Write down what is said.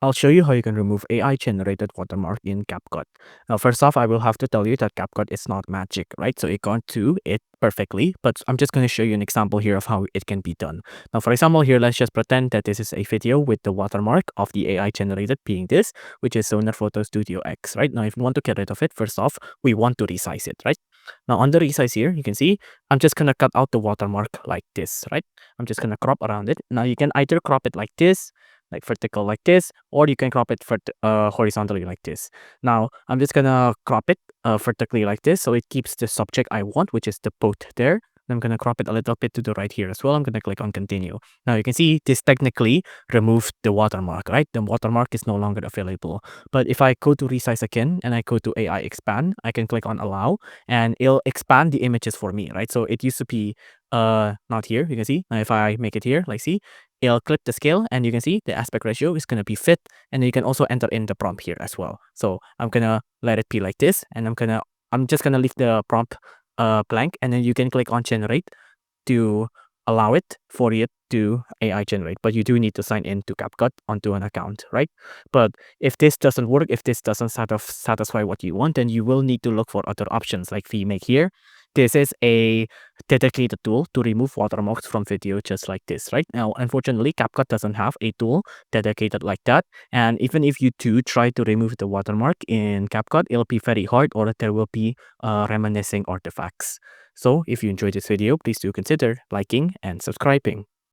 I'll show you how you can remove AI generated watermark in CapCut. Now, first off, I will have to tell you that CapCut is not magic, right? So it can't do it perfectly, but I'm just going to show you an example here of how it can be done. Now, for example, here, let's just pretend that this is a video with the watermark of the AI generated being this, which is Sonar Photo Studio X, right? Now, if you want to get rid of it, first off, we want to resize it, right? Now, on the resize here, you can see I'm just going to cut out the watermark like this, right? I'm just going to crop around it. Now, you can either crop it like this, like vertical like this, or you can crop it horizontally like this. Now I'm just gonna crop it vertically like this, so it keeps the subject I want, which is the boat there. I'm gonna crop it a little bit to the right here as well. I'm gonna click on continue. Now you can see this technically removed the watermark, right? The watermark is no longer available. But if I go to resize again and I go to AI expand, I can click on allow and it'll expand the images for me, right? So it used to be not here, you can see. Now if I make it here, like see, it'll clip the scale and you can see the aspect ratio is going to be fit, and you can also enter in the prompt here as well. So I'm gonna let it be like this, and I'm just gonna leave the prompt blank, and then you can click on generate to allow it for it to AI generate, but you do need to sign in to CapCut onto an account, right? But if this doesn't work, if this doesn't satisfy what you want, then you will need to look for other options like VMake here. This is a dedicated tool to remove watermarks from video just like this, right? Now, unfortunately, CapCut doesn't have a tool dedicated like that. And even if you do try to remove the watermark in CapCut, it'll be very hard or there will be reminiscing artifacts. So if you enjoyed this video, please do consider liking and subscribing.